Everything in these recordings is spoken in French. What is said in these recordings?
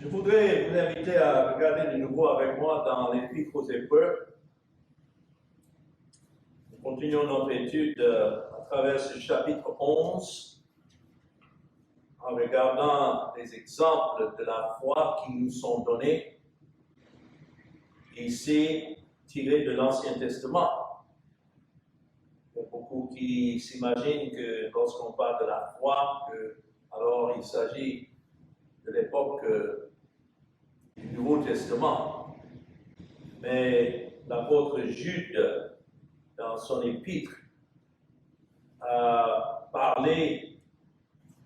Je voudrais vous inviter à regarder de nouveau avec moi dans l'Épître aux Hébreux. Nous continuons notre étude à travers ce chapitre 11, en regardant les exemples de la foi qui nous sont donnés, ici tirés de l'Ancien Testament. Il y a beaucoup qui s'imaginent que lorsqu'on parle de la foi, alors il s'agit de l'époque du Nouveau Testament. Mais l'apôtre Jude, dans son épître, a parlé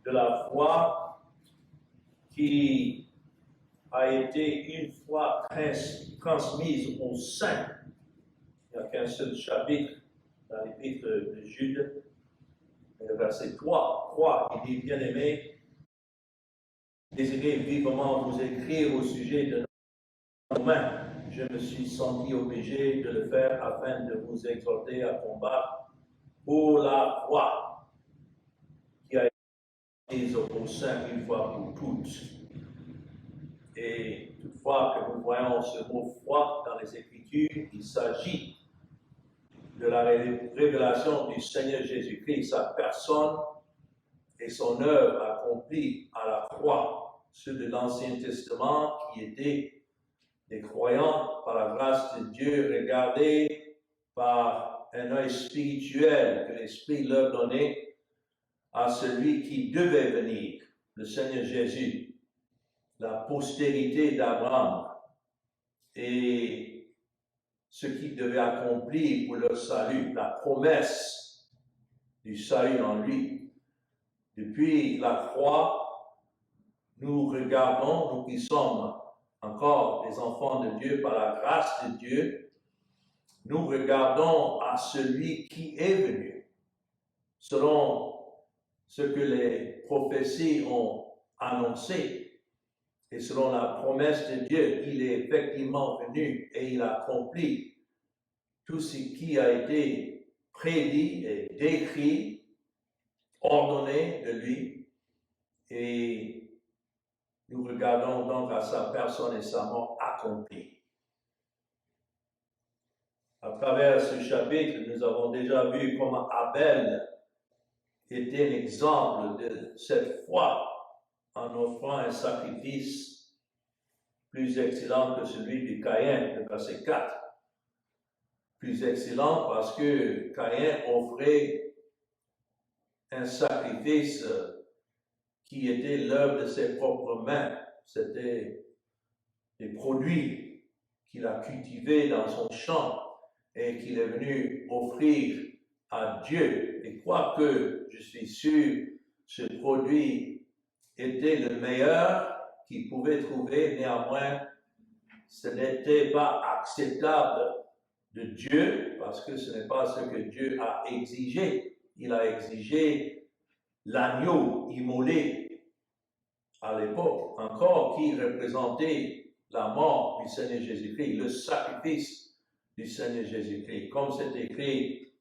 de la foi qui a été une fois transmise aux saints. Il n'y a qu'un seul chapitre dans l'épître de Jude, le verset 3, il dit, bien-aimés, désirez vivement vous écrire au sujet de nos mains. Je me suis senti obligé de le faire afin de vous exhorter à combattre pour la foi qui a été mise au sein une fois pour toutes. Et toutefois que nous voyons ce mot foi dans les Écritures, il s'agit de la révélation du Seigneur Jésus-Christ, sa personne et son œuvre accomplie à la croix, ceux de l'Ancien Testament qui étaient des croyants par la grâce de Dieu, regardés par un œil spirituel que l'Esprit leur donnait à celui qui devait venir, le Seigneur Jésus, la postérité d'Abraham et ce qu'il devait accomplir pour leur salut, la promesse du salut en lui. Depuis la croix, nous regardons, nous qui sommes encore des enfants de Dieu par la grâce de Dieu, nous regardons à celui qui est venu, selon ce que les prophéties ont annoncé, et selon la promesse de Dieu, il est effectivement venu et il a accompli tout ce qui a été prédit et décrit, ordonné de lui, et nous regardons donc à sa personne et sa mort accomplie. À travers ce chapitre, nous avons déjà vu comment Abel était l'exemple de cette foi en offrant un sacrifice plus excellent que celui de Caïn, le verset 4. Plus excellent parce que Caïn offrait un sacrifice qui était l'œuvre de ses propres mains. C'était des produits qu'il a cultivés dans son champ et qu'il est venu offrir à Dieu. Et quoique je suis sûr ce produit était le meilleur qu'il pouvait trouver, néanmoins, ce n'était pas acceptable de Dieu parce que ce n'est pas ce que Dieu a exigé. Il a exigé l'agneau immolé à l'époque, encore qui représentait la mort du Seigneur Jésus-Christ, le sacrifice du Seigneur Jésus-Christ. Comme c'est écrit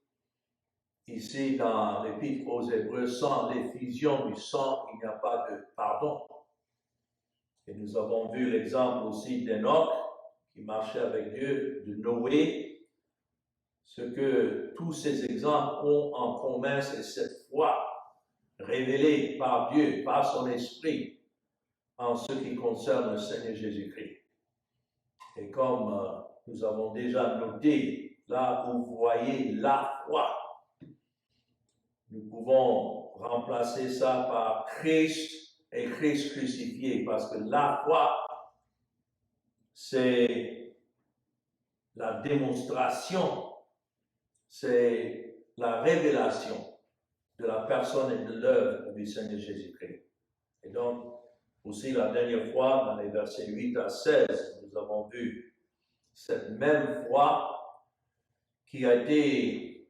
ici dans l'Épître aux Hébreux, sans l'effusion du sang, il n'y a pas de pardon. Et nous avons vu l'exemple aussi d'Enoch, qui marchait avec Dieu, de Noé. Ce que tous ces exemples ont en commun, c'est cette foi révélée par Dieu, par son esprit, en ce qui concerne le Seigneur Jésus-Christ. Et comme nous avons déjà noté, là où vous voyez la foi, nous pouvons remplacer ça par Christ et Christ crucifié, parce que la foi, c'est la démonstration, c'est la révélation de la personne et de l'œuvre du Seigneur Jésus-Christ. Et donc, aussi la dernière fois, dans les versets 8 à 16, nous avons vu cette même foi qui a été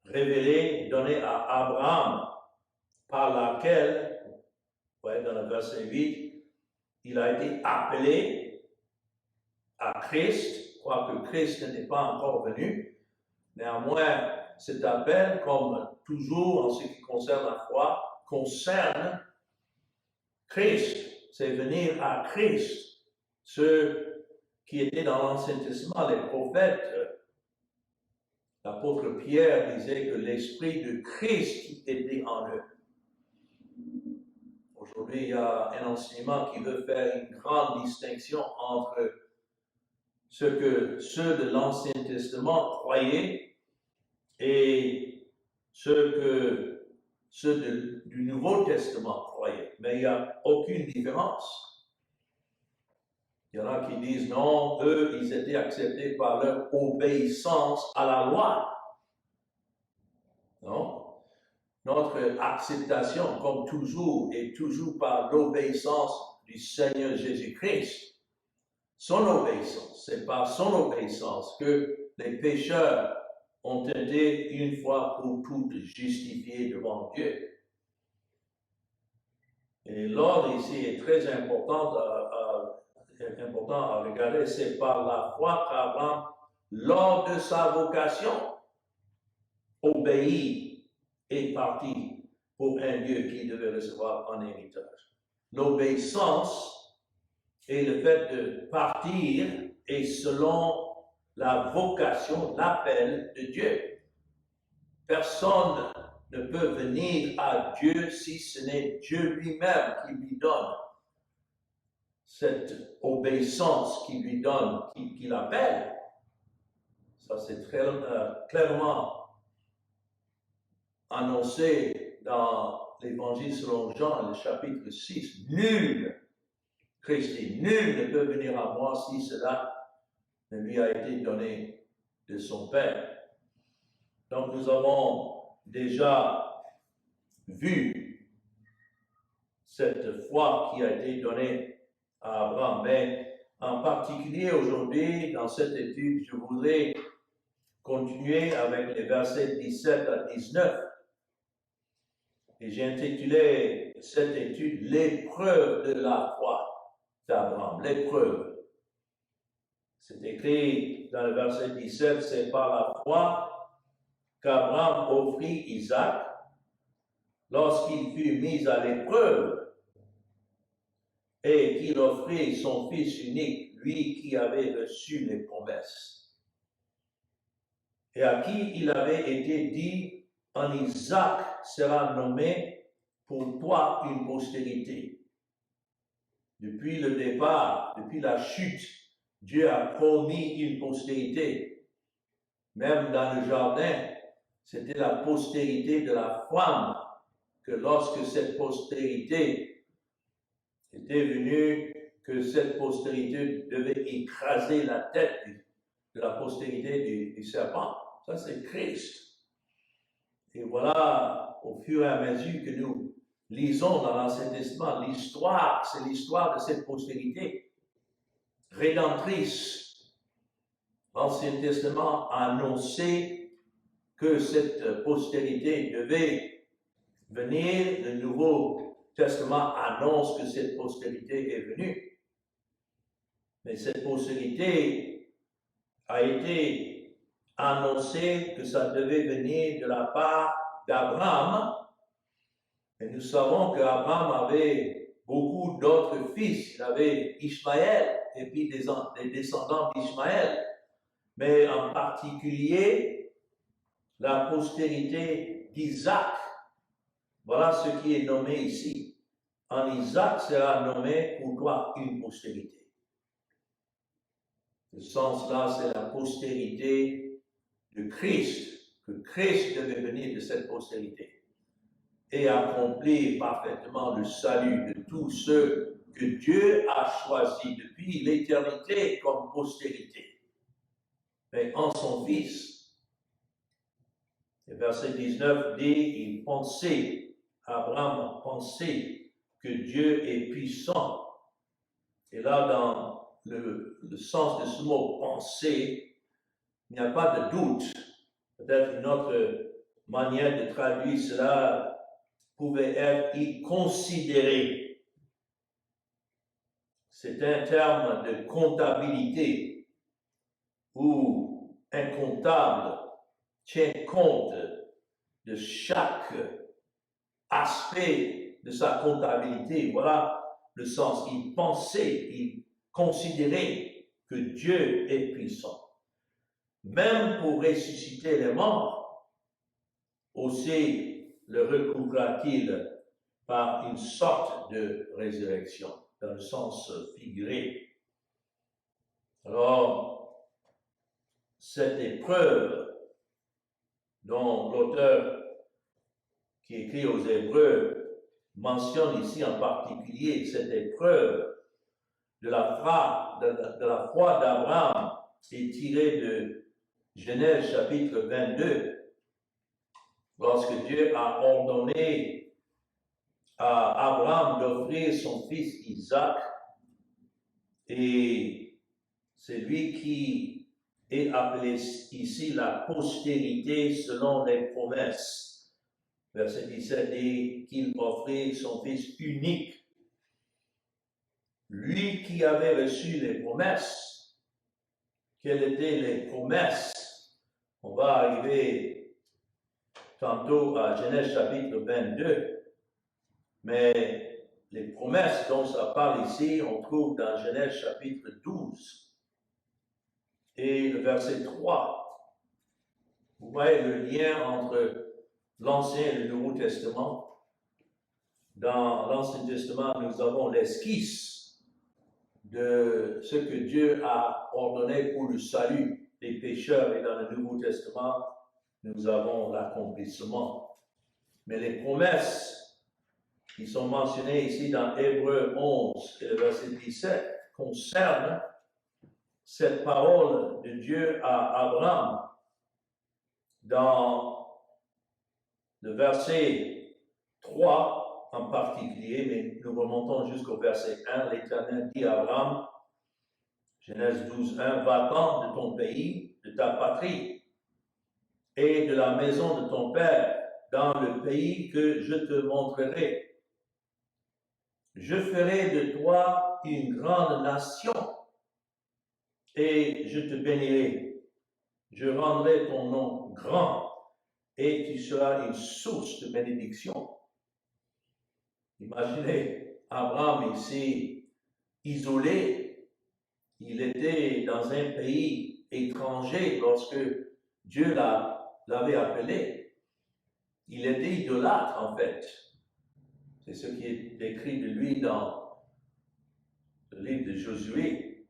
révélée, donnée à Abraham, par laquelle, vous voyez dans le verset 8, il a été appelé à Christ, quoique Christ n'est pas encore venu. Néanmoins, cet appel, comme toujours en ce qui concerne la foi, concerne Christ. C'est venir à Christ. ceux qui étaient dans l'Ancien Testament, les prophètes, l'apôtre Pierre disait que l'Esprit de Christ était en eux. Aujourd'hui, il y a un enseignement qui veut faire une grande distinction entre ce que ceux de l'Ancien Testament croyaient et ce que ceux du Nouveau Testament croyaient. Mais il n'y a aucune différence. Il y en a qui disent non, eux, ils étaient acceptés par leur obéissance à la loi. Non? Notre acceptation, comme toujours, est toujours par l'obéissance du Seigneur Jésus-Christ. Son obéissance, c'est par son obéissance que les pécheurs ont été une fois pour toutes justifiés devant Dieu. Et l'ordre ici est très important à regarder, c'est par la foi qu'Abraham, lors de sa vocation, obéit et parti pour un Dieu qu'il devait recevoir en héritage. L'obéissance et le fait de partir est selon la vocation, l'appel de Dieu. Personne ne peut venir à Dieu si ce n'est Dieu lui-même qui lui donne cette obéissance, qui lui donne, qui l'appelle. Ça, c'est très clairement annoncé dans l'Évangile selon Jean, le chapitre 6. Nul, Christ dit, nul ne peut venir à moi si cela ne lui a été donné de son Père. Donc nous avons déjà vu cette foi qui a été donnée à Abraham. Mais en particulier aujourd'hui, dans cette étude, je voudrais continuer avec les versets 17 à 19. Et j'ai intitulé cette étude « L'épreuve de la foi d'Abraham ». L'épreuve. C'est écrit dans le verset 17, c'est par la foi qu'Abraham offrit Isaac lorsqu'il fut mis à l'épreuve et qu'il offrit son fils unique, lui qui avait reçu les promesses, et à qui il avait été dit, en Isaac sera nommé pour toi une postérité. Depuis le départ, depuis la chute, Dieu a promis une postérité. Même dans le jardin, c'était la postérité de la femme, que lorsque cette postérité était venue, que cette postérité devait écraser la tête de la postérité du serpent. Ça, c'est Christ. Et voilà, au fur et à mesure que nous lisons dans l'Ancien Testament, l'histoire, c'est l'histoire de cette postérité rédemptrice. L'Ancien Testament a annoncé que cette postérité devait venir. Le Nouveau Testament annonce que cette postérité est venue. Mais cette postérité a été annoncée que ça devait venir de la part d'Abraham. Et nous savons qu'Abraham avait beaucoup d'autres fils. Il avait Ishmaël et puis des descendants d'Ishmaël. Mais en particulier, la postérité d'Isaac. Voilà ce qui est nommé ici. En Isaac sera nommé pour toi une postérité. Ce sens-là, c'est la postérité de Christ, que Christ devait venir de cette postérité et accomplir parfaitement le salut de tous ceux que Dieu a choisis depuis l'éternité comme postérité, mais en son Fils. Le verset 19 dit, Abraham pensait que Dieu est puissant. Et là, dans le sens de ce mot penser, il n'y a pas de doute. Peut-être une autre manière de traduire cela pouvait être y considérer. C'est un terme de comptabilité où un comptable tient compte de chaque aspect de sa comptabilité. Voilà le sens. Il pensait, il considérer que Dieu est puissant, même pour ressusciter les morts, aussi le recouvrira-t-il par une sorte de résurrection, dans le sens figuré. Alors, cette épreuve dont l'auteur qui écrit aux Hébreux mentionne ici en particulier cette épreuve de la foi d'Abraham est tirée de Genèse chapitre 22, lorsque Dieu a ordonné à Abraham d'offrir son fils Isaac, et c'est lui qui est appelé ici la postérité selon les promesses. Verset 17 dit qu'il offrit son fils unique. Lui qui avait reçu les promesses, quelles étaient les promesses? On va arriver tantôt à Genèse chapitre 22, mais les promesses dont ça parle ici, on trouve dans Genèse chapitre 12 et le verset 3. Vous voyez le lien entre l'Ancien et le Nouveau Testament. Dans l'Ancien Testament, nous avons l'esquisse de ce que Dieu a ordonné pour le salut des pécheurs, et dans le Nouveau Testament, nous avons l'accomplissement. Mais les promesses qui sont mentionnées ici dans Hébreux 11 et le verset 17 concernent cette parole de Dieu à Abraham. Dans le verset 3 en particulier, mais nous remontons jusqu'au verset 1, l'Éternel dit à Abraham, Genèse 12, 1, va-t'en de ton pays, de ta patrie et de la maison de ton père, dans le pays que je te montrerai. Je ferai de toi une grande nation et je te bénirai. Je rendrai ton nom grand et tu seras une source de bénédiction. Imaginez Abraham ici isolé. Il était dans un pays étranger lorsque Dieu l'avait appelé. Il était idolâtre en fait. C'est ce qui est décrit de lui dans le livre de Josué.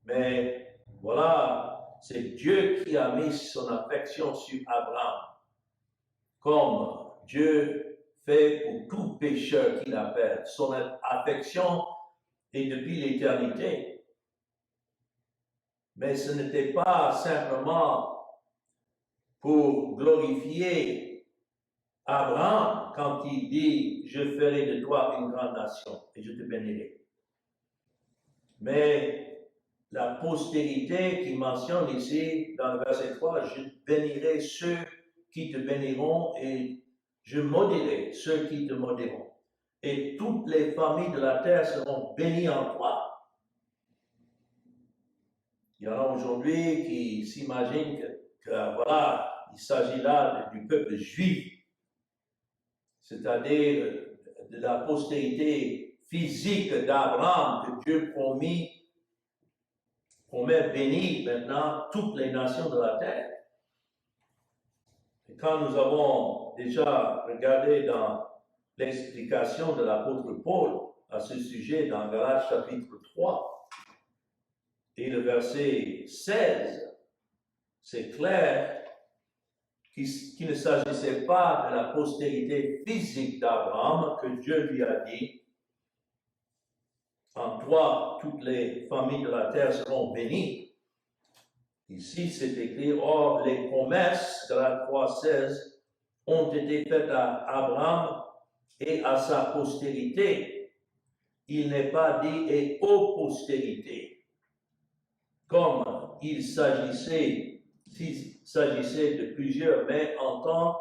Mais voilà, c'est Dieu qui a mis son affection sur Abraham, comme Dieu fait pour tout pécheur qu'il appelle. Son affection est depuis l'éternité. Mais ce n'était pas simplement pour glorifier Abraham quand il dit « Je ferai de toi une grande nation et je te bénirai ». Mais la postérité qui mentionne ici dans le verset 3, « Je bénirai ceux qui te béniront et je maudirai ceux qui te maudiront. Et toutes les familles de la terre seront bénies en toi. » Il y en a aujourd'hui qui s'imaginent que voilà, il s'agit là du peuple juif, c'est-à-dire de la postérité physique d'Abraham que Dieu promet bénir maintenant toutes les nations de la terre. Et quand nous avons déjà regardé dans l'explication de l'apôtre Paul à ce sujet dans Galates chapitre 3, et le verset 16, c'est clair qu'il ne s'agissait pas de la postérité physique d'Abraham que Dieu lui a dit, en toi toutes les familles de la terre seront bénies. Ici c'est écrit, or les promesses, Galates 3:16, ont été faites à Abraham et à sa postérité. Il n'est pas dit et aux postérités. Comme il s'agissait de plusieurs, mais en tant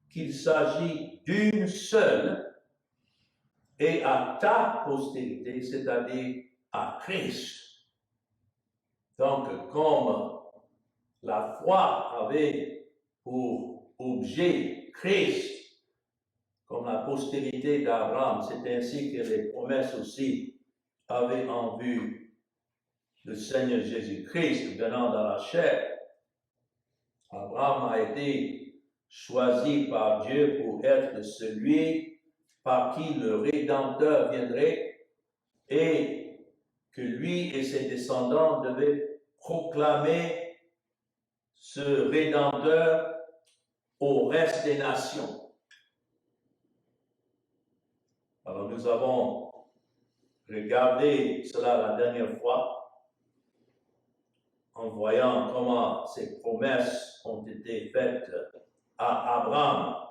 qu'il s'agit d'une seule, et à ta postérité, c'est-à-dire à Christ. Donc, comme la foi avait pour objet Christ, comme la postérité d'Abraham, c'est ainsi que les promesses aussi avaient en vue le Seigneur Jésus-Christ venant dans la chair, Abraham a été choisi par Dieu pour être celui par qui le Rédempteur viendrait et que lui et ses descendants devaient proclamer ce Rédempteur au reste des nations. Alors nous avons regardé cela la dernière fois en voyant comment ces promesses ont été faites à Abraham.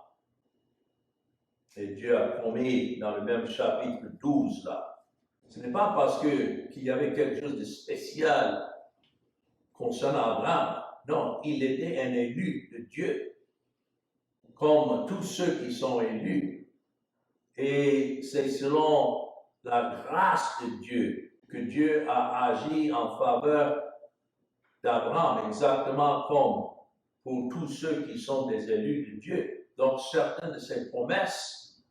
Et Dieu a promis dans le même chapitre 12 là. Ce n'est pas parce qu'il y avait quelque chose de spécial concernant Abraham. Non, il était un élu de Dieu, comme tous ceux qui sont élus. Et c'est selon la grâce de Dieu que Dieu a agi en faveur d'Abraham, exactement comme pour tous ceux qui sont des élus de Dieu. Donc, certaines de ces promesses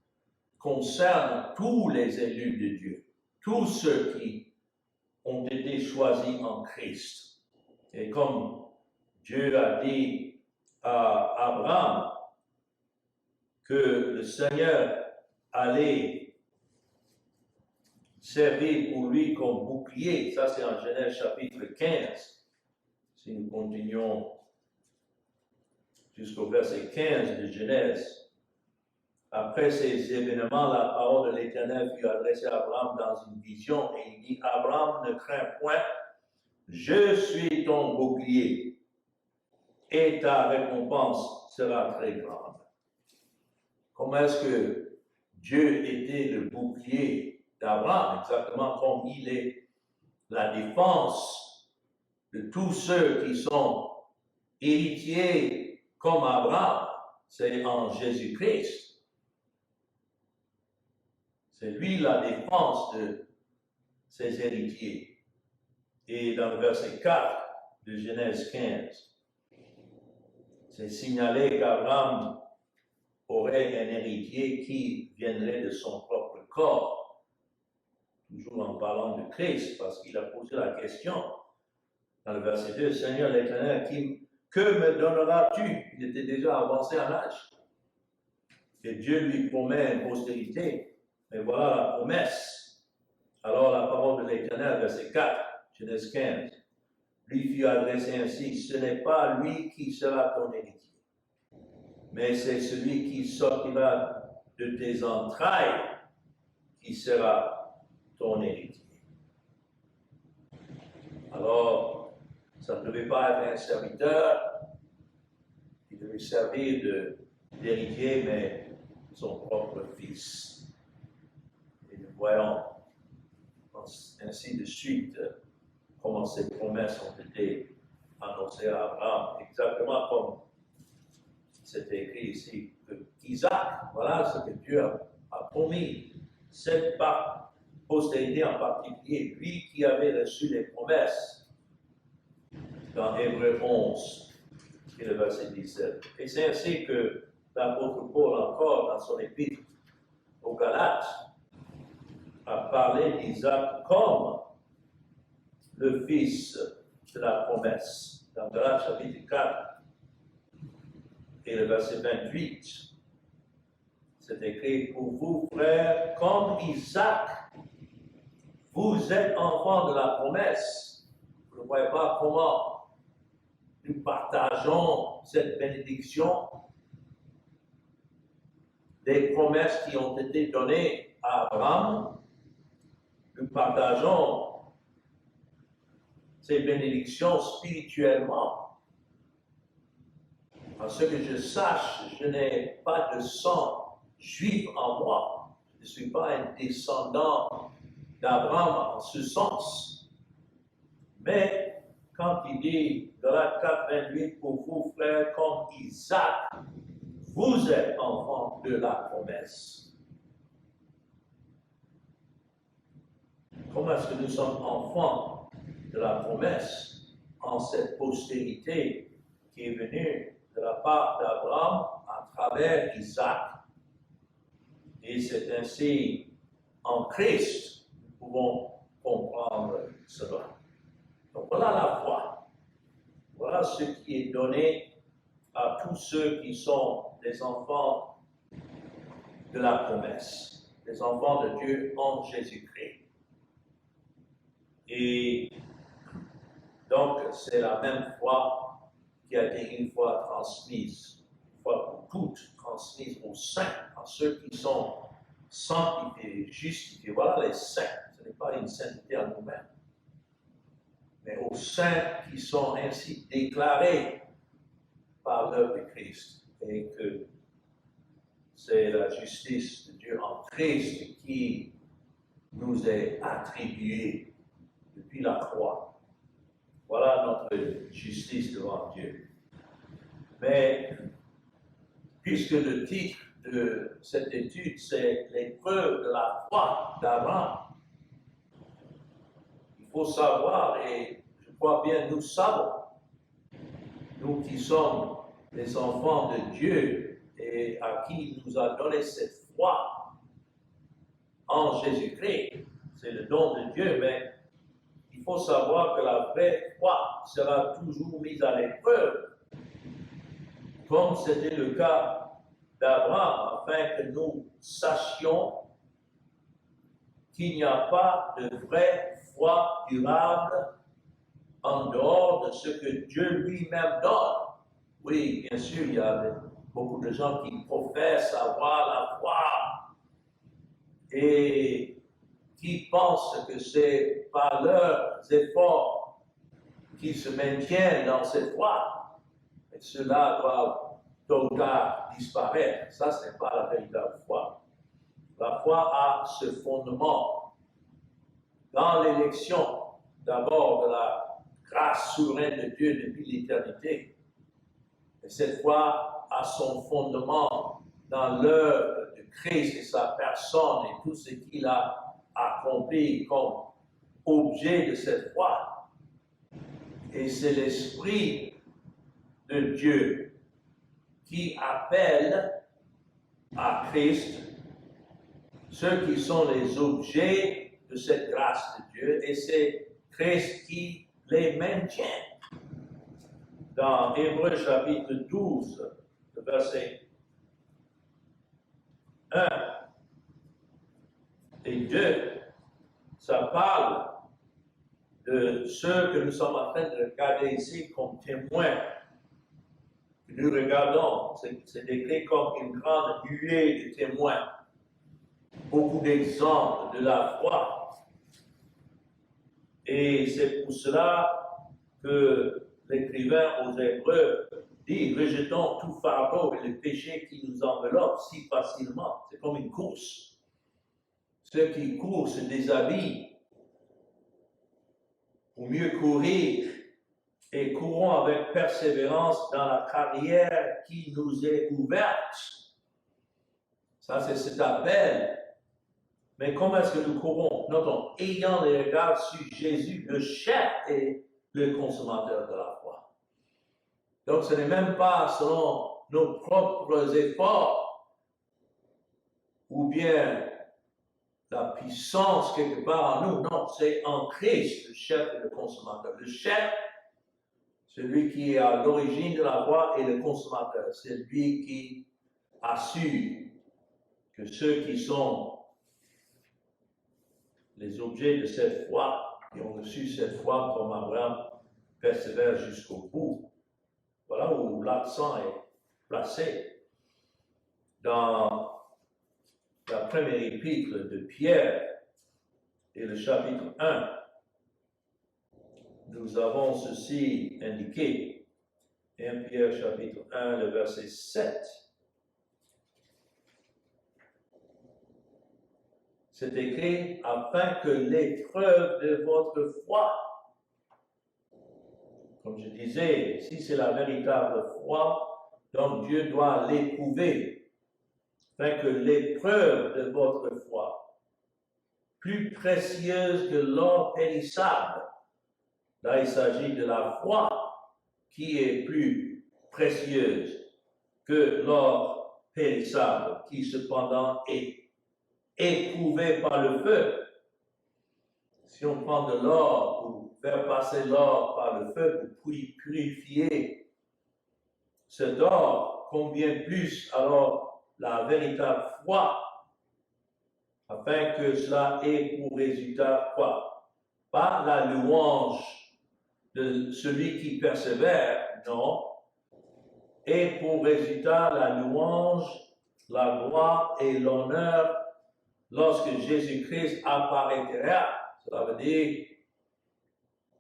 concernent tous les élus de Dieu, tous ceux qui ont été choisis en Christ. Et comme Dieu a dit à Abraham que le Seigneur allait servir pour lui comme bouclier, ça c'est en Genèse chapitre 15. Si nous continuons jusqu'au verset 15 de Genèse, après ces événements, la parole de l'Éternel fut adressée à Abraham dans une vision et il dit, Abraham, ne crains point, je suis ton bouclier et ta récompense sera très grande. Comment est-ce que Dieu était le bouclier d'Abraham, exactement comme il est la défense de tous ceux qui sont héritiers comme Abraham, c'est en Jésus-Christ. C'est lui la défense de ses héritiers. Et dans le verset 4 de Genèse 15, c'est signalé qu'Abraham aurait un héritier qui viendrait de son propre corps. Toujours en parlant de Christ, parce qu'il a posé la question. Dans le verset 2, Seigneur l'Éternel, que me donneras-tu? Il était déjà avancé en âge. Et Dieu lui promet une postérité. Mais voilà la promesse. Alors la parole de l'Éternel, verset 4, Genèse 15, lui fut adressée ainsi, ce n'est pas lui qui sera ton héritier, mais c'est celui qui sortira de tes entrailles qui sera ton héritier. Alors, ça ne devait pas être un serviteur qui devait servir d'héritier, mais son propre fils. Et nous voyons ainsi de suite comment ces promesses ont été annoncées à Abraham, exactement comme c'est écrit ici, que Isaac, voilà ce que Dieu a promis, cette postérité en particulier, lui qui avait reçu les promesses dans Hébreux 11 et le verset 17. Et c'est ainsi que l'apôtre Paul, encore dans son épître aux Galates, a parlé d'Isaac comme le fils de la promesse. Dans Galates chapitre 4 et le verset 28, c'est écrit, pour vous, frères, comme Isaac, vous êtes enfants de la promesse. Vous ne voyez pas comment nous partageons cette bénédiction des promesses qui ont été données à Abraham. Nous partageons ces bénédictions spirituellement. À ce que je sache, je n'ai pas de sang juif en moi. Je ne suis pas un descendant d'Abraham en ce sens. Mais quand il dit, Galates 4, 28, pour vous, frères, comme Isaac, vous êtes enfants de la promesse. Comment est-ce que nous sommes enfants de la promesse en cette postérité qui est venue de la part d'Abraham à travers Isaac? Et c'est ainsi en Christ que nous pouvons comprendre cela. Donc voilà la foi. Voilà ce qui est donné à tous ceux qui sont des enfants de la promesse, des enfants de Dieu en Jésus-Christ. Et donc, c'est la même foi qui a été une fois transmise, une fois pour toutes, transmise aux saints, à ceux qui sont sanctifiés, justifiés. Voilà les saints. Ce n'est pas une sainteté à nous-mêmes, mais aux saints qui sont ainsi déclarés par l'œuvre de Christ. Et que c'est la justice de Dieu en Christ qui nous est attribuée depuis la croix. Voilà notre justice devant Dieu. Mais puisque le titre de cette étude, c'est l'épreuve de la foi d'Abraham, il faut savoir, et je crois bien nous savons, nous qui sommes les enfants de Dieu et à qui il nous a donné cette foi en Jésus-Christ, c'est le don de Dieu, mais il faut savoir que la vraie foi sera toujours mise à l'épreuve, comme c'était le cas d'Abraham, afin que nous sachions qu'il n'y a pas de vraie foi durable en dehors de ce que Dieu lui-même donne. Oui, bien sûr, il y a beaucoup de gens qui professent avoir la foi et qui pensent que c'est par leurs efforts qu'ils se maintiennent dans cette foi. Et cela doit tôt ou tard disparaître. Ça, ce n'est pas la véritable foi. La foi a ce fondement dans l'élection, d'abord de la grâce souveraine de Dieu depuis l'éternité. Et cette foi a son fondement dans l'œuvre de Christ et sa personne et tout ce qu'il a accompli comme objet de cette foi. Et c'est l'Esprit de Dieu qui appelle à Christ ceux qui sont les objets de cette grâce de Dieu, et c'est Christ qui les maintient. Dans Hébreux chapitre 12, le verset 1 et 2, ça parle de ceux que nous sommes en train de regarder ici comme témoins. Nous regardons, c'est décrit comme une grande nuée de témoins, beaucoup d'exemples de la foi. Et c'est pour cela que l'écrivain aux Hébreux dit: rejetons tout fardeau et le péché qui nous enveloppe si facilement. C'est comme une course. Ceux qui courent se déshabillent pour mieux courir et courons avec persévérance dans la carrière qui nous est ouverte. Ça, c'est cet appel. Mais comment est-ce que nous courons? Notons, ayant les regards sur Jésus, le chef et le consommateur de la foi. Donc, ce n'est même pas selon nos propres efforts ou bien la puissance quelque part en nous. Non, c'est en Christ, le chef et le consommateur. Le chef, celui qui est à l'origine de la foi, et le consommateur, c'est lui qui assure que ceux qui sont les objets de cette foi, qui ont reçu cette foi comme Abraham, persévèrent jusqu'au bout. Voilà où l'accent est placé. Dans la première épître de Pierre et le chapitre 1, nous avons ceci indiqué. 1 Pierre chapitre 1, le verset 7. C'est écrit: afin que l'épreuve de votre foi, comme je disais, si c'est la véritable foi, donc Dieu doit l'éprouver, afin que l'épreuve de votre foi, plus précieuse que l'or périssable, là il s'agit de la foi qui est plus précieuse que l'or périssable, qui cependant est éprouvé par le feu. Si on prend de l'or pour faire passer l'or par le feu pour purifier cet or, combien plus alors la véritable foi, afin que cela ait pour résultat quoi? Pas la louange de celui qui persévère, non, et pour résultat la louange, la gloire et l'honneur lorsque Jésus-Christ apparaîtra. Cela veut dire,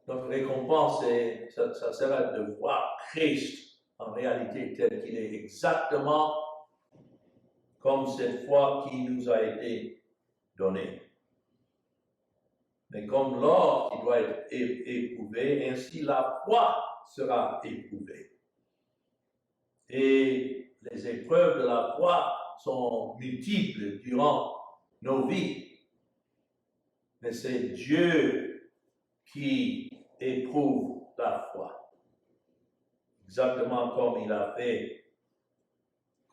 notre récompense, ça sera de voir Christ en réalité tel qu'il est, exactement comme cette foi qui nous a été donnée. Mais comme l'or qui doit être éprouvé, ainsi la foi sera éprouvée. Et les épreuves de la foi sont multiples durant nos vies. Mais c'est Dieu qui éprouve la foi. Exactement comme il a fait,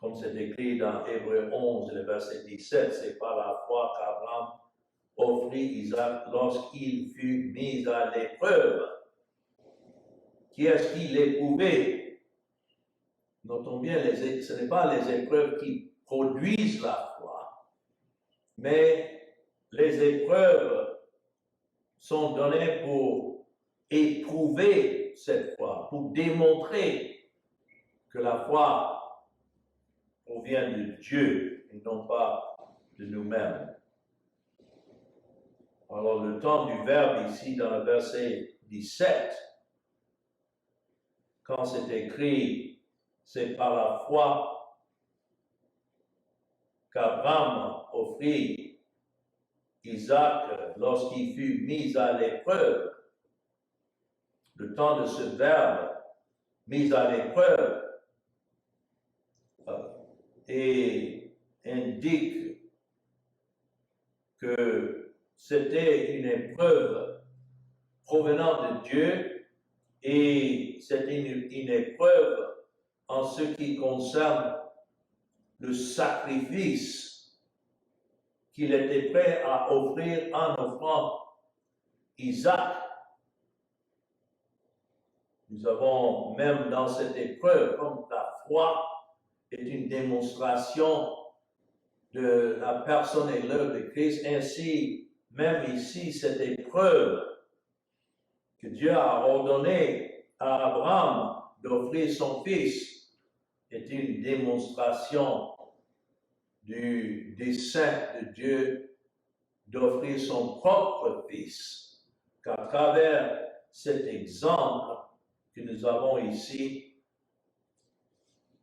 comme c'est écrit dans Hébreux 11, le verset 17, c'est par la foi qu'Abraham offrit Isaac lorsqu'il fut mis à l'épreuve. Qui est-ce qui l'éprouvait? Notons bien, ce n'est pas les épreuves qui produisent la foi, mais les épreuves sont données pour éprouver cette foi, pour démontrer que la foi provient de Dieu et non pas de nous-mêmes. Alors, le temps du verbe ici dans le verset 17, quand c'est écrit, c'est par la foi qu'Abraham offrit Isaac lorsqu'il fut mis à l'épreuve. Le temps de ce verbe, mis à l'épreuve, et indique que c'était une épreuve provenant de Dieu et c'est une épreuve en ce qui concerne le sacrifice qu'il était prêt à offrir en offrant Isaac. Nous avons même dans cette épreuve, comme la foi est une démonstration de la personne et l'œuvre de Christ, ainsi, même ici, cette épreuve que Dieu a ordonné à Abraham d'offrir son fils est une démonstration du dessein de Dieu d'offrir son propre fils. Qu'à travers cet exemple que nous avons ici,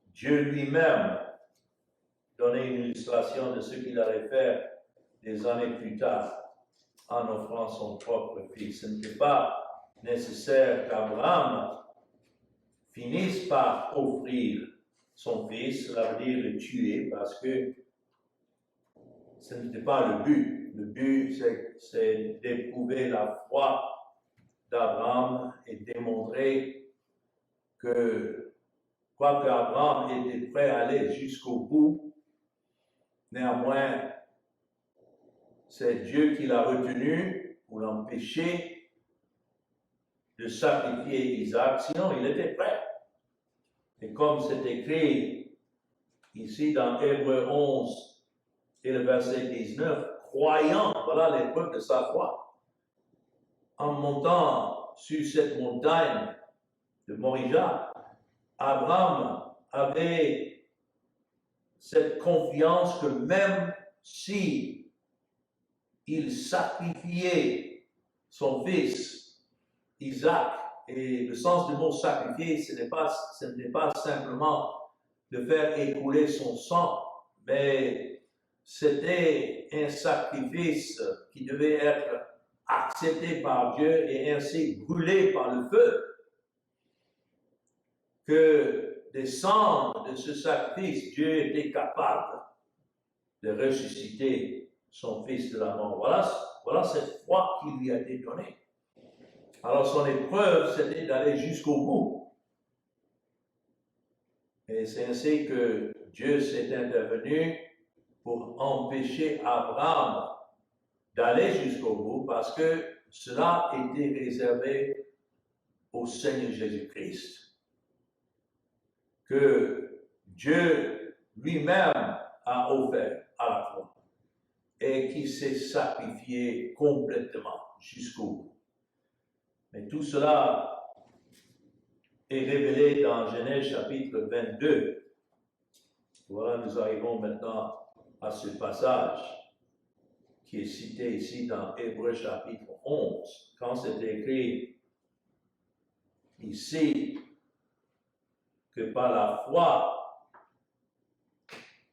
Dieu lui-même donnait une illustration de ce qu'il allait faire des années plus tard en offrant son propre fils. Ce n'était pas nécessaire qu'Abraham finisse par offrir son fils, cela veut dire le tuer, parce que ce n'était pas le but. Le but, c'est d'éprouver la foi d'Abraham et démontrer que, quoique Abraham était prêt à aller jusqu'au bout, néanmoins, c'est Dieu qui l'a retenu pour l'empêcher de sacrifier Isaac, sinon il était prêt. Et comme c'est écrit ici dans Hébreux 11 et le verset 19, croyant, voilà l'épreuve de sa foi, en montant sur cette montagne de Morija, Abraham avait cette confiance que même si il sacrifiait son fils, Isaac, et le sens du mot sacrifier, ce n'est pas simplement de faire écouler son sang, mais c'était un sacrifice qui devait être accepté par Dieu et ainsi brûlé par le feu. Que des cendres de ce sacrifice, Dieu était capable de ressusciter son fils de la mort. Voilà cette foi qui lui a été donnée. Alors son épreuve, c'était d'aller jusqu'au bout. Et c'est ainsi que Dieu s'est intervenu pour empêcher Abraham d'aller jusqu'au bout, parce que cela était réservé au Seigneur Jésus-Christ, que Dieu lui-même a offert à la croix et qui s'est sacrifié complètement jusqu'au bout. Mais tout cela est révélé dans Genèse chapitre 22. Voilà, nous arrivons maintenant à ce passage qui est cité ici dans Hébreux chapitre 11. Quand c'est écrit ici que par la foi,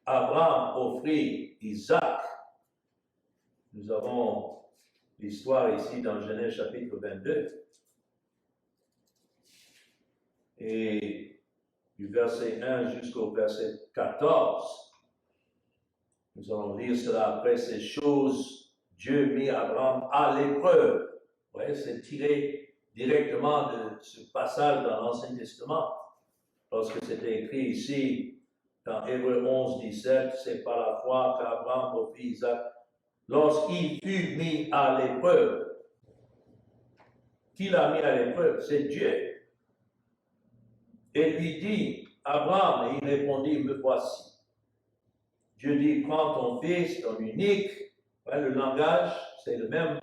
Abraham offrit Isaac, nous avons l'histoire ici dans Genèse chapitre 22. Et du verset 1 jusqu'au verset 14, nous allons lire cela. Après ces choses, Dieu mit Abraham à l'épreuve. Vous voyez, c'est tiré directement de ce passage dans l'Ancien Testament. Lorsque c'était écrit ici, dans Hébreux 11, 17, c'est par la foi qu'Abraham offrit Isaac. Lorsqu'il fut mis à l'épreuve, qui l'a mis à l'épreuve? C'est Dieu. Et lui dit, Abraham, et il répondit, me voici. Dieu dit, prends ton fils, ton unique. Ouais, le langage, c'est le même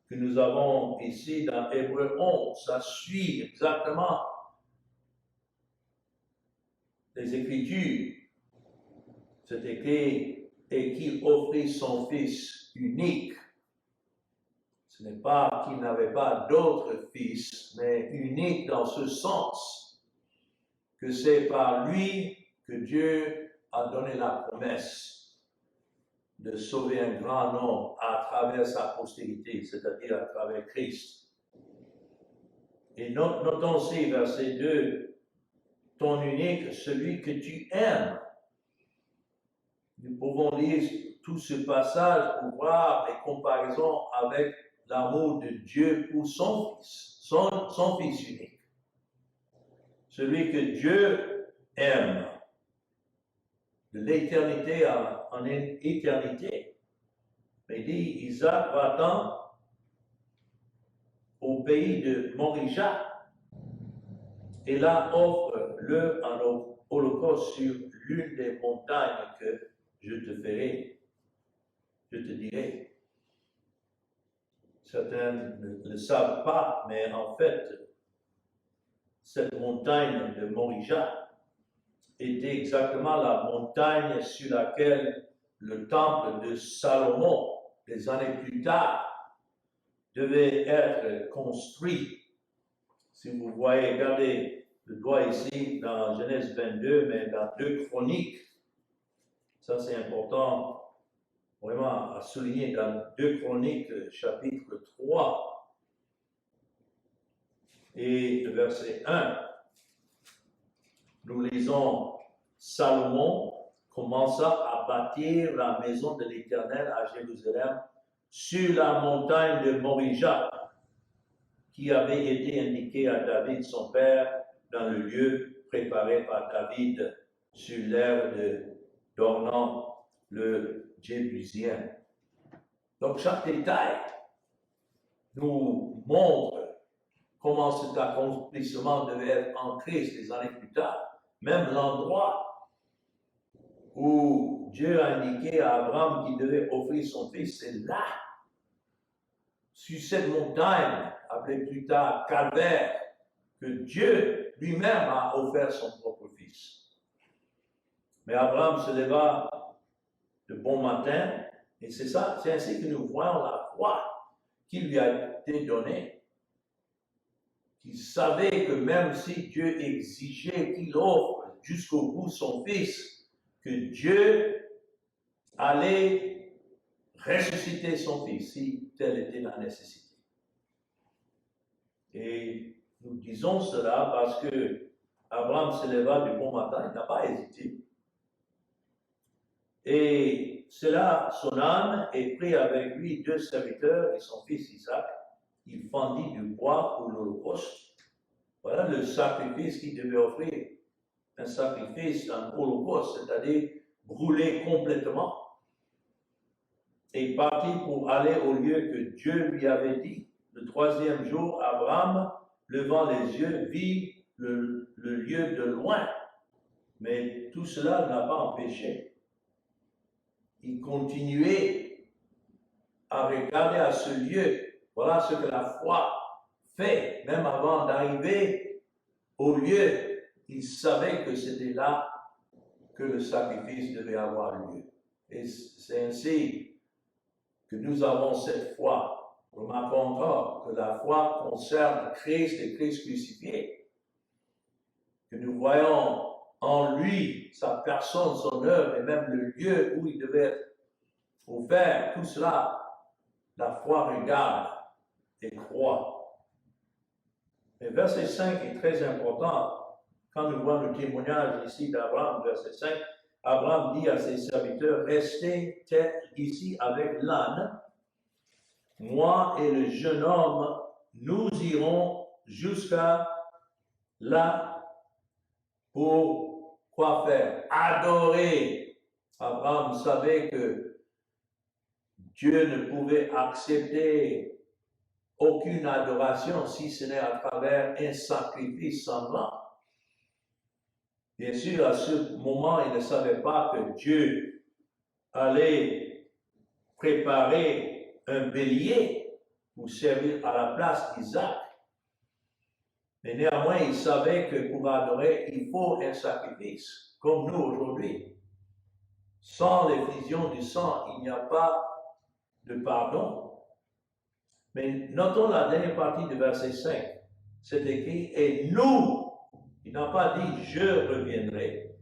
que nous avons ici dans Hébreux 11. Ça suit exactement les Écritures. C'est écrit, et qu'il offrit son fils unique. Ce n'est pas qu'il n'avait pas d'autre fils, mais unique dans ce sens que c'est par lui que Dieu a donné la promesse de sauver un grand nombre à travers sa postérité, c'est-à-dire à travers Christ. Et notons aussi, verset 2, ton unique, celui que tu aimes. Nous pouvons lire tout ce passage pour voir les comparaisons avec l'amour de Dieu pour son Fils, son Fils unique. Celui que Dieu aime, de l'éternité en éternité. Il dit, Isaac va-t'en au pays de Morija, et là offre-le en holocauste sur l'une des montagnes que je te ferai, je te dirai. Certains ne le savent pas, mais en fait, cette montagne de Morija était exactement la montagne sur laquelle le temple de Salomon, des années plus tard, devait être construit. Si vous voyez, regardez le doigt ici dans Genèse 22, mais dans 2 Chroniques, ça c'est important vraiment à souligner dans 2 Chroniques chapitre 3 et le verset 1. Nous lisons, Salomon commença à bâtir la maison de l'Éternel à Jérusalem sur la montagne de Morija, qui avait été indiquée à David son père dans le lieu préparé par David sur l'aire d'Ornan le Jébusien. Donc chaque détail nous montre comment cet accomplissement devait être en Christ des années plus tard. Même l'endroit où Dieu a indiqué à Abraham qu'il devait offrir son fils, c'est là, sur cette montagne, appelée plus tard Calvaire, que Dieu lui-même a offert son propre fils. Mais Abraham se leva de bon matin, et c'est ainsi que nous voyons la foi qui lui a été donnée. Il savait que même si Dieu exigeait qu'il offre jusqu'au bout son fils, que Dieu allait ressusciter son fils si telle était la nécessité. Et nous disons cela parce que Abraham se leva du bon matin, il n'a pas hésité. Et cela, son âme, et prit avec lui 2 serviteurs et son fils Isaac. Il fendit du bois pour l'holocauste. Voilà le sacrifice qu'il devait offrir. Un sacrifice, un holocauste, c'est-à-dire brûler complètement. Et partit pour aller au lieu que Dieu lui avait dit. le troisième jour, Abraham, levant les yeux, vit le lieu de loin. Mais tout cela n'a pas empêché. Il continuait à regarder à ce lieu. Voilà ce que la foi fait. Même avant d'arriver au lieu, il savait que c'était là que le sacrifice devait avoir lieu. Et c'est ainsi que nous avons cette foi. Remarquons encore que la foi concerne Christ et Christ crucifié. Que nous voyons en lui sa personne, son œuvre et même le lieu où il devait être offert. Tout cela, la foi regarde et croit. Et verset 5 est très important. Quand nous voyons le témoignage ici d'Abraham, verset 5, Abraham dit à ses serviteurs, restez ici avec l'âne. Moi et le jeune homme, nous irons jusqu'à là pour quoi faire? Adorer. Abraham savait que Dieu ne pouvait accepter aucune adoration si ce n'est à travers un sacrifice sanglant. Bien sûr, à ce moment, il ne savait pas que Dieu allait préparer un bélier pour servir à la place d'Isaac. Mais néanmoins, il savait que pour adorer, il faut un sacrifice, comme nous aujourd'hui. Sans l'effusion du sang, il n'y a pas de pardon. Mais notons la dernière partie du verset 5. C'est écrit, et nous, il n'a pas dit je reviendrai,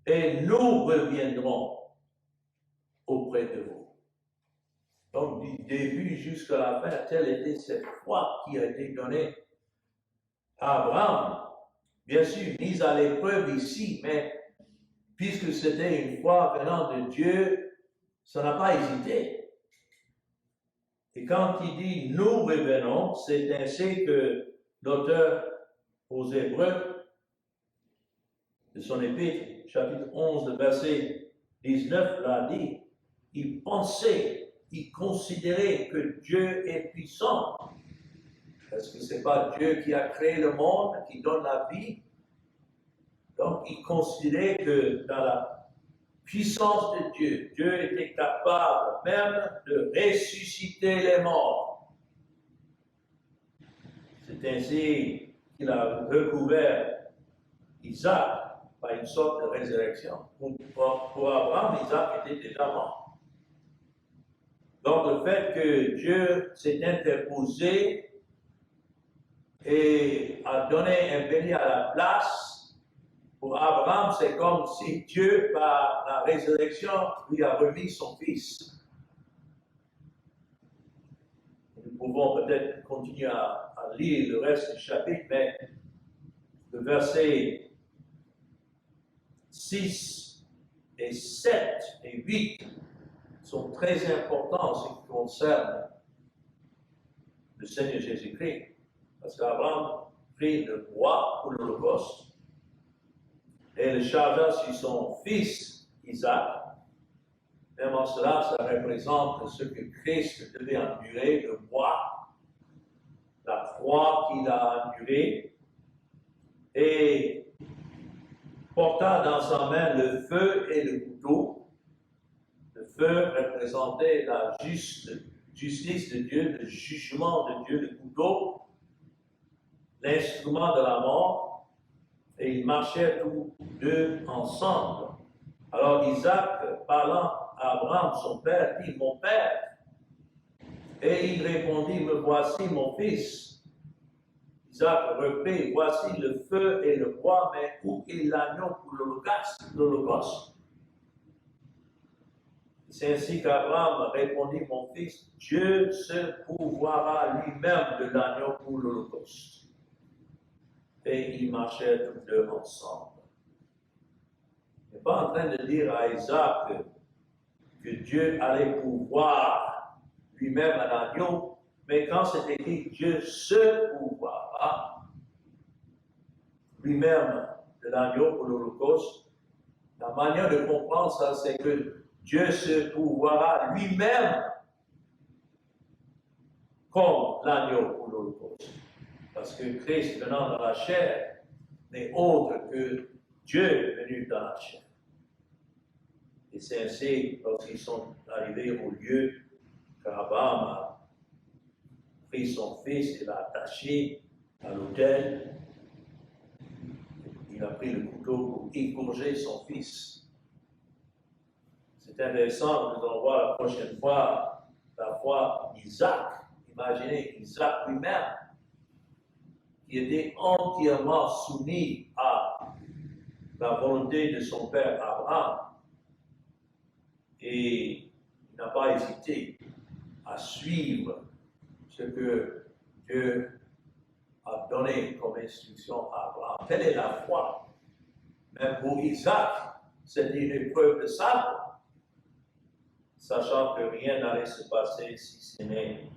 et nous reviendrons auprès de vous. Donc, du début jusqu'à la fin, telle était cette foi qui a été donnée à Abraham. Bien sûr, mise à l'épreuve ici, mais puisque c'était une foi venant de Dieu, ça n'a pas hésité. Et quand il dit nous revenons, c'est ainsi que l'auteur aux Hébreux de son épître, chapitre 11, verset 19, l'a dit, il pensait, il considérait que Dieu est puissant. Est-ce que ce n'est pas Dieu qui a créé le monde, qui donne la vie? Donc, il considérait que dans la puissance de Dieu, Dieu était capable même de ressusciter les morts. C'est ainsi qu'il a recouvert Isaac par une sorte de résurrection. Pour Abraham, Isaac était déjà mort. Donc, le fait que Dieu s'est interposé et a donné un bélier à la place, pour Abraham, c'est comme si Dieu, par la résurrection, lui a remis son fils. Nous pouvons peut-être continuer à lire le reste du chapitre, mais le verset 6 et 7 et 8 sont très importants en ce qui concerne le Seigneur Jésus-Christ. Parce qu'Abraham prit le bois pour l'Holocauste et le chargea sur son fils Isaac. Même en cela, ça représente ce que Christ devait endurer, le bois, la croix qu'il a endurée, et porta dans sa main le feu et le couteau. Le feu représentait la justice de Dieu, le jugement de Dieu, le couteau, l'instrument de la mort, et ils marchaient tous deux ensemble. Alors Isaac, parlant à Abraham, son père, dit, mon père. Et il répondit, me voici mon fils. Isaac reprit, voici le feu et le bois, mais où est l'agneau pour l'Holocauste? C'est ainsi qu'Abraham répondit, mon fils, Dieu se pourvoira lui-même de l'agneau pour l'Holocauste. Et ils marchaient tous deux ensemble. Il n'est pas en train de dire à Isaac que Dieu allait pourvoir lui-même un agneau, mais quand c'est écrit Dieu se pourvoira lui-même de l'agneau pour l'Holocauste, la manière de comprendre ça, c'est que Dieu se pourvoira lui-même comme l'agneau pour l'Holocauste. Parce que Christ venant dans la chair n'est autre que Dieu venu dans la chair. Et c'est ainsi, lorsqu'ils sont arrivés au lieu qu'Abraham a pris son fils et l'a attaché à l'autel, il a pris le couteau pour égorger son fils. C'est intéressant, nous allons voir la prochaine fois la foi d'Isaac. Imaginez Isaac lui-même, qui était entièrement soumis à la volonté de son père Abraham. Et il n'a pas hésité à suivre ce que Dieu a donné comme instruction à Abraham. Telle est la foi. Même pour Isaac, c'était une épreuve de sabre, sachant que rien n'allait se passer si ce n'est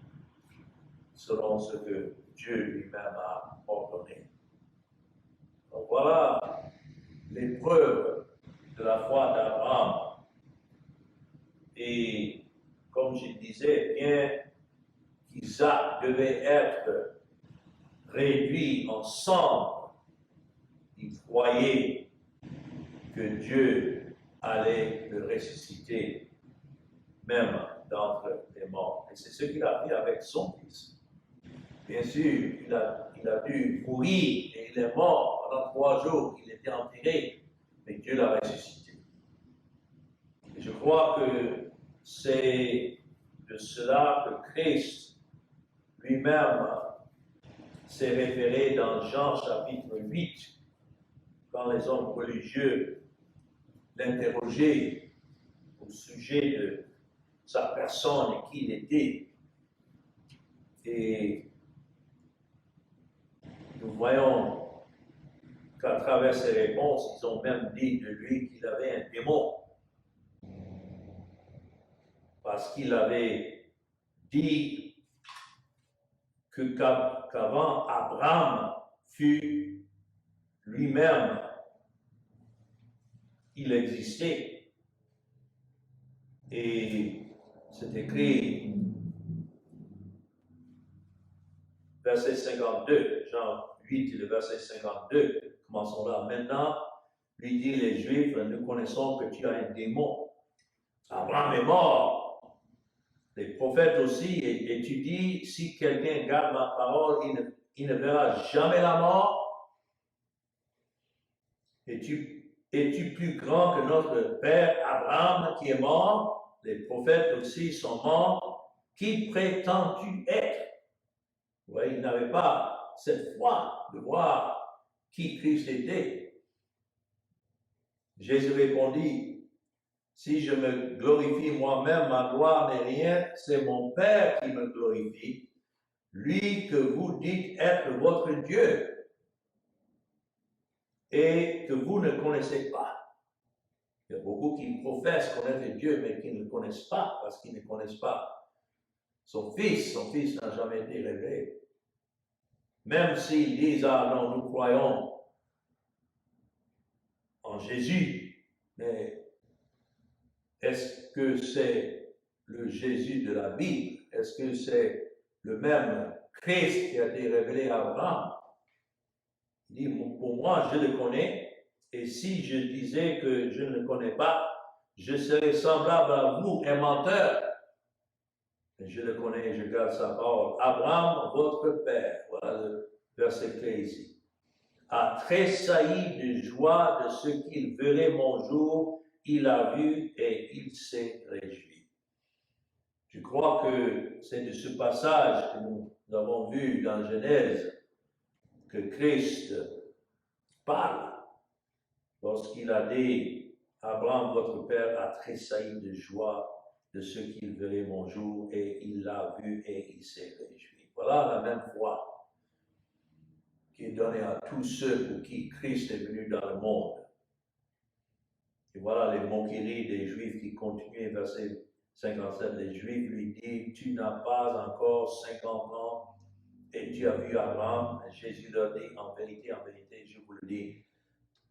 selon ce que Dieu lui-même a ordonné. Donc voilà l'épreuve de la foi d'Abraham. Et comme je disais, bien qu'Isaac devait être réduit en cendres, il croyait que Dieu allait le ressusciter, même d'entre les morts. Et c'est ce qu'il a fait avec son fils. Bien sûr, il a dû mourir et il est mort pendant 3 jours. Il était enterré, mais Dieu l'a ressuscité. Et je crois que c'est de cela que Christ lui-même s'est référé dans Jean chapitre 8, quand les hommes religieux l'interrogeaient au sujet de sa personne et qui il était. Et nous voyons qu'à travers ces réponses, ils ont même dit de lui qu'il avait un démon. Parce qu'il avait dit qu'avant Abraham fut lui-même, il existait. Et c'est écrit, verset 52, Jean 8, le verset 52, commençons là. Maintenant, lui dit les Juifs, nous connaissons que tu as un démon. Abraham est mort. Les prophètes aussi, et tu dis, si quelqu'un garde ma parole, il ne verra jamais la mort. Es-tu plus grand que notre père Abraham qui est mort? Les prophètes aussi sont morts. Qui prétends-tu être? Oui, il n'avait pas cette foi de voir qui Christ était. Jésus répondit, si je me glorifie moi-même, ma gloire n'est rien, c'est mon Père qui me glorifie, lui que vous dites être votre Dieu et que vous ne connaissez pas. Il y a beaucoup qui professent connaître Dieu, mais qui ne le connaissent pas parce qu'ils ne connaissent pas son Fils. Son Fils n'a jamais été révélé. Même s'ils disent, ah non, nous croyons en Jésus, mais est-ce que c'est le Jésus de la Bible? Est-ce que c'est le même Christ qui a été révélé à Abraham? Il dit, pour moi, je le connais, et si je disais que je ne le connais pas, je serais semblable à vous, un menteur. Et je le connais et je garde sa parole. Abraham, votre père, voilà le verset clé ici, a tressailli de joie de ce qu'il verrait mon jour. Il a vu et il s'est réjoui. Je crois que c'est de ce passage que nous avons vu dans Genèse que Christ parle lorsqu'il a dit Abraham, votre père, a tressailli de joie de ce qu'il verrait mon jour et il l'a vu et il s'est réjoui. Voilà la même foi qui est donnée à tous ceux pour qui Christ est venu dans le monde. Et voilà les moqueries des Juifs qui continuent, verset 57, les Juifs lui disent, tu n'as pas encore 50 ans et tu as vu Abraham. Et Jésus leur dit, en vérité, je vous le dis.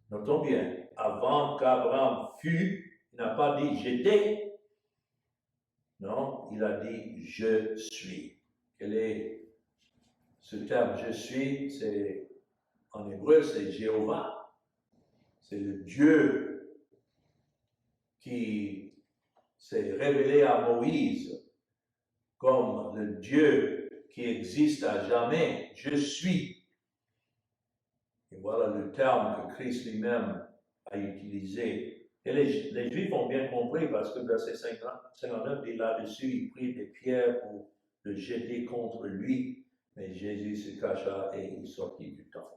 Notons bien, avant qu'Abraham fût, il n'a pas dit j'étais, non, il a dit je suis. quel est ce terme je suis, en hébreu, c'est Jéhovah. C'est le Dieu qui s'est révélé à Moïse comme le Dieu qui existe à jamais. Je suis. Et voilà le terme que Christ lui-même a utilisé. Et les Juifs ont bien compris parce que verset 59 dit là-dessus, ils prirent des pierres pour le jeter contre lui, mais Jésus se cacha et il sortit du temple.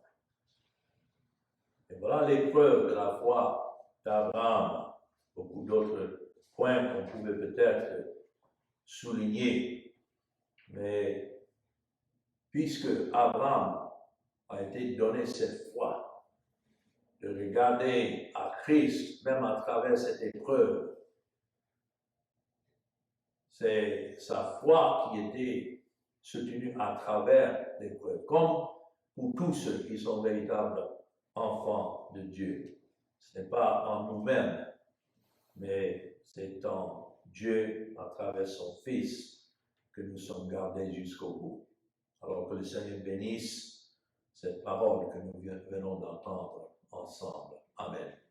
Et voilà l'épreuve de la foi d'Abraham. Beaucoup d'autres points qu'on pouvait peut-être souligner. Mais puisque Abraham a été donné cette foi, de regarder à Christ, même à travers cette épreuve, c'est sa foi qui était soutenue à travers l'épreuve, comme pour tous ceux qui sont véritables enfants de Dieu. Ce n'est pas en nous-mêmes, mais c'est en Dieu, à travers son Fils, que nous sommes gardés jusqu'au bout. Alors que le Seigneur bénisse cette parole que nous venons d'entendre ensemble. Amen.